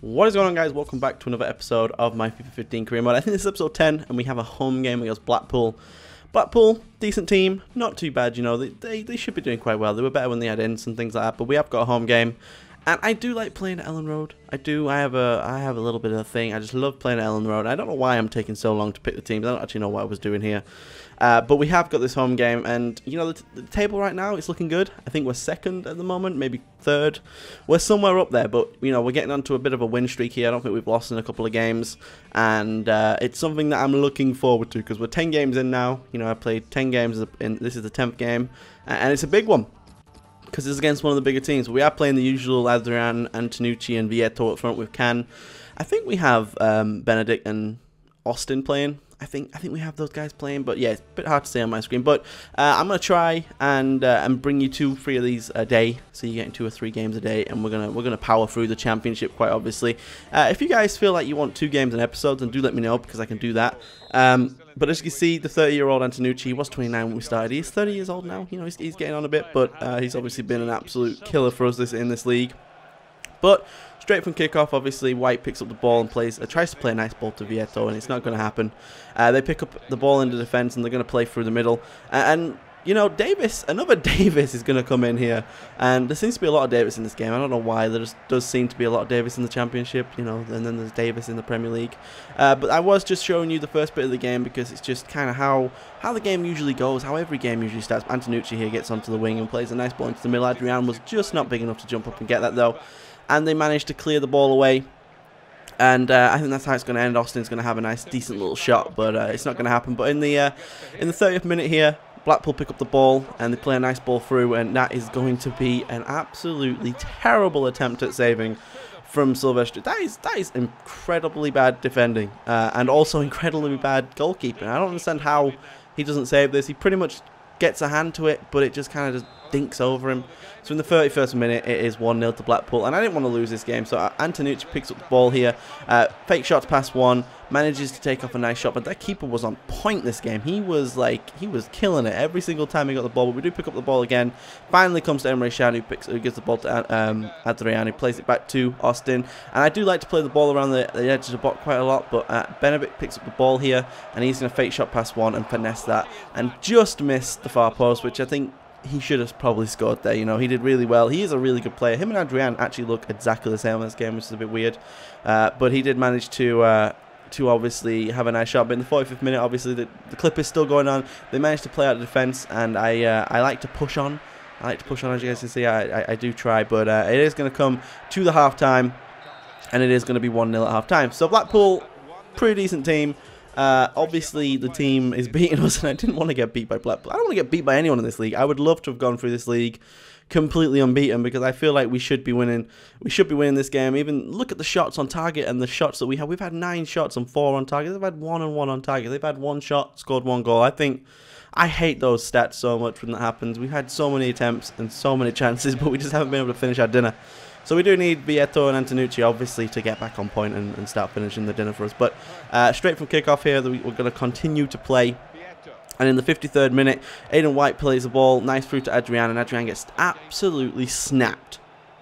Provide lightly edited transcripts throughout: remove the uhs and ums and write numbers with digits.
What is going on, guys? Welcome back to another episode of my FIFA 15 career mode. I think this is episode 10 and we have a home game against Blackpool. Blackpool, decent team, not too bad, you know, they should be doing quite well. They were better when they had ins and things like that, but we have got a home game. And I do like playing at Ellen Road. I have a little bit of a thing. I just love playing at Ellen Road. I don't know why I'm taking so long to pick the teams. I don't actually know what I was doing here. But we have got this home game, and you know the table right now is looking good. I think we're second at the moment, maybe third. We're somewhere up there, but you know we're getting onto a bit of a win streak here. I don't think we've lost in a couple of games, and it's something that I'm looking forward to because we're 10 games in now. You know I played 10 games in. This is the 10th game, and it's a big one. Because it's against one of the bigger teams. We are playing the usual Adrian, Antonucci, and Vieto up front with Can. I think we have Benedict and Austin playing. I think we have those guys playing, but yeah, it's a bit hard to say on my screen. But I'm gonna try and bring you 2-3 of these a day, so you're getting 2 or 3 games a day, and we're gonna power through the championship quite obviously. If you guys feel like you want 2 games and episodes, then do let me know because I can do that. But as you can see, the 30-year-old Antonucci, he was 29 when we started. He's 30 years old now. You know, he's getting on a bit, but he's obviously been an absolute killer for us in this league. But straight from kickoff, obviously, White picks up the ball and tries to play a nice ball to Vieto, and it's not going to happen. They pick up the ball into defense, and they're going to play through the middle. And you know, another Davis is going to come in here, and there seems to be a lot of Davis in this game. I don't know why. There does seem to be a lot of Davis in the Championship, you know, and then there's Davis in the Premier League. But I was just showing you the first bit of the game because it's just kind of how the game usually goes, how every game usually starts. Antonucci here gets onto the wing and plays a nice ball into the middle. Adrian was just not big enough to jump up and get that though, and they managed to clear the ball away. And I think that's how it's going to end. Austin's going to have a nice, decent little shot, but it's not going to happen. But in the 30th minute here, Blackpool pick up the ball and they play a nice ball through, and that is going to be an absolutely terrible attempt at saving from Silvestri. That is incredibly bad defending and also incredibly bad goalkeeping. I don't understand how he doesn't save this. He pretty much gets a hand to it, but it just kind of dinks over him. So in the 31st minute, it is 1-0 to Blackpool, and I didn't want to lose this game, so Antonucci picks up the ball here, fake shots past one, manages to take off a nice shot, but that keeper was on point this game. He was killing it every single time he got the ball, but we do pick up the ball again. Finally comes to Emre Can, who gives the ball to Adrian, who plays it back to Austin, and I do like to play the ball around the edge of the box quite a lot, but Benedict picks up the ball here, and he's going to fake shot past one and finesse that, and just missed the far post, which I think he should have probably scored there. You know, he did really well. He is a really good player. Him and Adrian actually look exactly the same in this game, which is a bit weird. But he did manage to obviously have a nice shot. But in the 45th minute, obviously, the clip is still going on. They managed to play out the defence, and I like to push on. As you guys can see. I do try, but it is going to come to the half-time, and it is going to be 1-0 at half-time. So Blackpool, pretty decent team. Obviously the team is beating us, and I didn't want to get beat by Blackpool. I don't want to get beat by anyone in this league. I would love to have gone through this league completely unbeaten because I feel like we should be winning. We should be winning this game. Even look at the shots on target and the shots that we have. We've had 9 shots and 4 on target. They've had 1 and 1 on target. They've had 1 shot, scored 1 goal. I hate those stats so much when that happens. We've had so many attempts and so many chances, but we just haven't been able to finish our dinner. So we do need Vieto and Antonucci, obviously, to get back on point and start finishing the dinner for us. But straight from kickoff here, we're going to continue to play. And in the 53rd minute, Aidan White plays the ball, nice through to Adrian, and Adrian gets absolutely snapped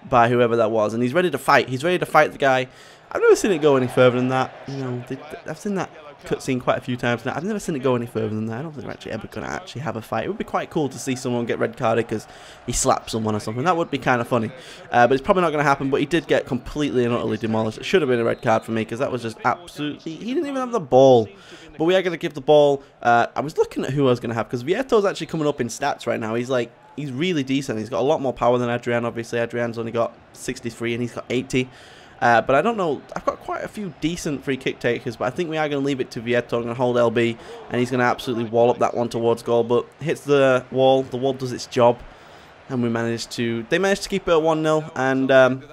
by whoever that was. And he's ready to fight. He's ready to fight the guy. I've never seen it go any further than that. You know, I've seen that cutscene quite a few times now. I've never seen it go any further than that. I don't think we're actually ever going to have a fight. It would be quite cool to see someone get red carded because he slapped someone or something. That would be kind of funny. But it's probably not going to happen. But he did get completely and utterly demolished. It should have been a red card for me because that was just absolutely... He didn't even have the ball. But we are going to give the ball... I was looking at who I was going to have because Vieto's actually coming up in stats right now. He's really decent. He's got a lot more power than Adrian, obviously. Adrian's only got 63 and he's got 80. But I don't know, I've got quite a few decent free kick takers, but I think we are going to leave it to Vieto. I'm going to hold LB, and he's going to absolutely wall up that one towards goal, but hits the wall does its job, and they managed to keep it at 1-0, and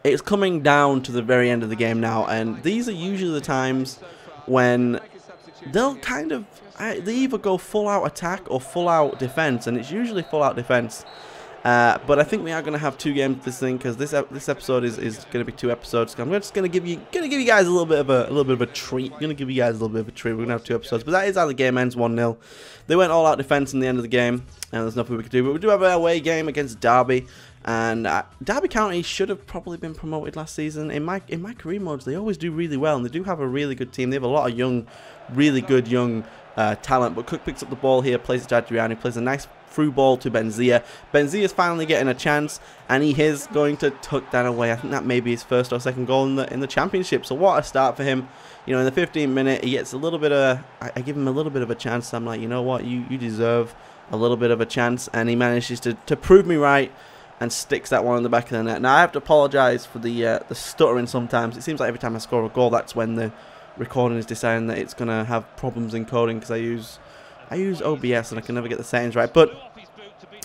it's coming down to the very end of the game now, and these are usually the times when they'll they either go full out attack or full out defense, and it's usually full out defense. But I think we are going to have 2 games this thing because this episode is going to be 2 episodes. I'm just going to give you guys a little bit of a treat. I'm going to give you guys a little bit of a treat. We're going to have 2 episodes, but that is how the game ends, 1-0. They went all out defense in the end of the game, and there's nothing we could do. But we do have an away game against Derby, And Derby County should have probably been promoted last season. In my career modes, they always do really well, and they do have a really good team. They have a lot of young, really good young talent. But Cook picks up the ball here, plays it to Adrian, who plays a nice through ball to Benzia. Benzia's finally getting a chance, and he is going to tuck that away. I think that may be his first or second goal in the championship. So what a start for him. You know, in the 15th minute, he gets a little bit of I give him a little bit of a chance. I'm like, you know what, you deserve a little bit of a chance, and he manages to prove me right and sticks that one in the back of the net. Now I have to apologise for the stuttering sometimes. It seems like every time I score a goal, that's when the recording is deciding that it's gonna have problems encoding, because I use OBS and I can never get the settings right. But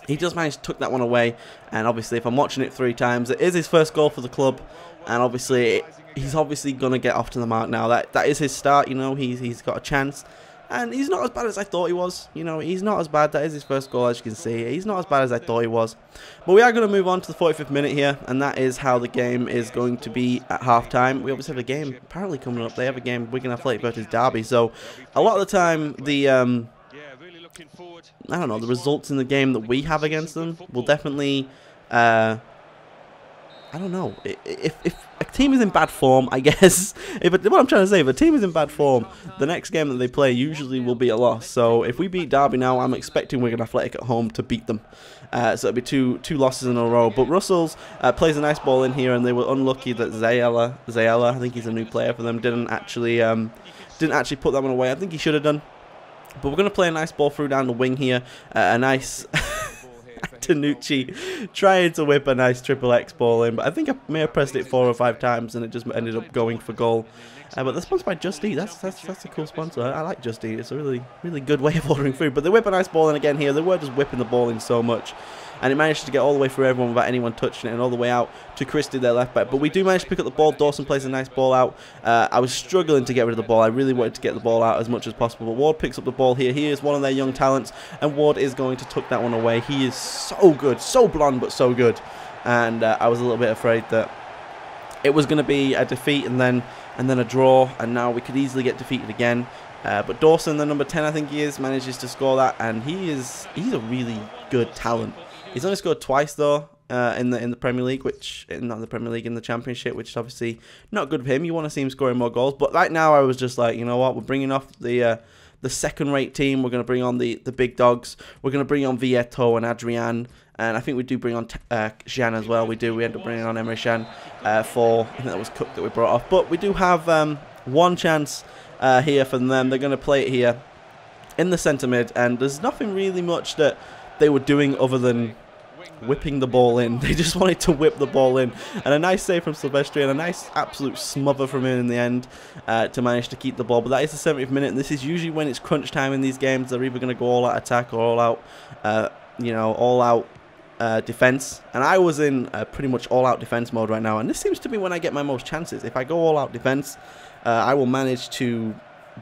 he does manage to tuck that one away, and obviously if I'm watching it 3 times, it is his first goal for the club, and obviously he's obviously gonna get off to the mark now. That is his start, you know. He's got a chance, and he's not as bad as I thought he was. You know, he's not as bad. That is his first goal, as you can see. He's not as bad as I thought he was. But we are going to move on to the 45th minute here, and that is how the game is going to be at half-time. We obviously have a game apparently coming up. They have a game, Wigan Athletic versus Derby. So a lot of the time, the I don't know, the results in the game that we have against them will definitely I don't know. If a team is in bad form, I guess, what I'm trying to say, if a team is in bad form, the next game that they play usually will be a loss. So if we beat Derby now, I'm expecting Wigan Athletic at home to beat them. So it'll be two losses in a row. But Russell's plays a nice ball in here, and they were unlucky that Zayala, I think he's a new player for them, didn't actually put that one away. I think he should have done. But we're going to play a nice ball through down the wing here. A nice Tanucci trying to whip a nice triple X ball in, but I think I may have pressed it 4 or 5 times and it just ended up going for goal. But they're sponsored by Just Eat. That's a cool sponsor. I like Just Eat. It's a really good way of ordering food. But they whip a nice ball in again here. They were just whipping the ball in so much, and it managed to get all the way through everyone without anyone touching it, and all the way out to Christie, their left back. But we do manage to pick up the ball. Dawson plays a nice ball out. I was struggling to get rid of the ball. I really wanted to get the ball out as much as possible, but Ward picks up the ball here. He is one of their young talents, and Ward is going to tuck that one away. He is so good, so blonde, but so good. And I was a little bit afraid that it was going to be a defeat and then a draw, and now we could easily get defeated again. But Dawson, the number 10 I think he is, manages to score that, and he's a really good talent. He's only scored twice though in the Premier League, not in the Premier League, in the Championship, which is obviously not good for him. You want to see him scoring more goals, but right now I was just like, you know what, we're bringing off the second-rate team. We're going to bring on the big dogs. We're going to bring on Vieto and Adrian, and I think we do bring on Jean as well. We end up bringing on Emre Can for, I think that was Cook that we brought off. But we do have one chance here for them. They're going to play it here in the centre mid, and there's nothing really much that they were doing other than whipping the ball in. They just wanted to whip the ball in, and a nice save from Silvestri and a nice absolute smother from him in the end to manage to keep the ball. But that is the 70th minute, and this is usually when it's crunch time in these games. They're either going to go all out attack or all out defense, and I was in pretty much all out defense mode right now, and this seems to be when I get my most chances. If I go all out defense, I will manage to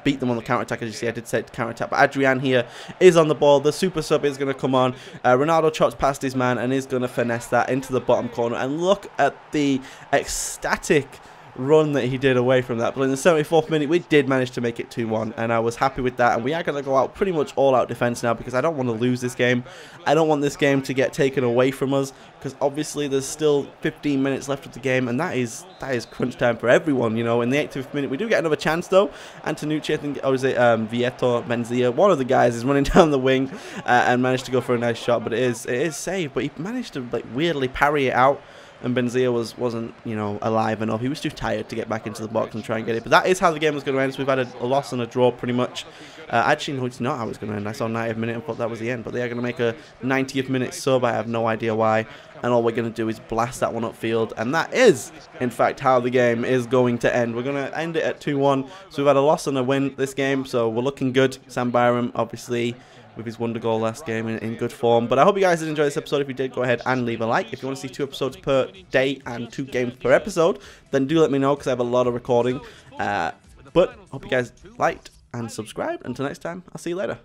beat them on the counter-attack. As you see, I did say counter-attack, but Adrian here is on the ball. The super sub is going to come on. Ronaldo trots past his man and is going to finesse that into the bottom corner, and look at the ecstatic run that he did away from that. But in the 74th minute, we did manage to make it 2-1, and I was happy with that. And we are going to go out pretty much all out defense now, because I don't want to lose this game. I don't want this game to get taken away from us, because obviously there's still 15 minutes left of the game, and that is crunch time for everyone. You know, in the 85th minute, we do get another chance though. Antonucci, I think, or is it Vieto, Benzia? One of the guys is running down the wing and managed to go for a nice shot, but it is saved. But he managed to like weirdly parry it out. And Benzia wasn't, you know, alive enough. He was too tired to get back into the box and try and get it. But that is how the game was going to end. So we've had a loss and a draw pretty much. Actually, no, it's not how it's going to end. I saw 90th minute and thought that was the end. But they are going to make a 90th minute sub. I have no idea why. And all we're going to do is blast that one upfield. And that is, in fact, how the game is going to end. We're going to end it at 2-1. So we've had a loss and a win this game. So we're looking good. Sam Byram, obviously, with his wonder goal last game in good form. But I hope you guys did enjoy this episode. If you did, go ahead and leave a like. If you want to see 2 episodes per day and 2 games per episode, then do let me know, because I have a lot of recording. But hope you guys liked and subscribed. Until next time, I'll see you later.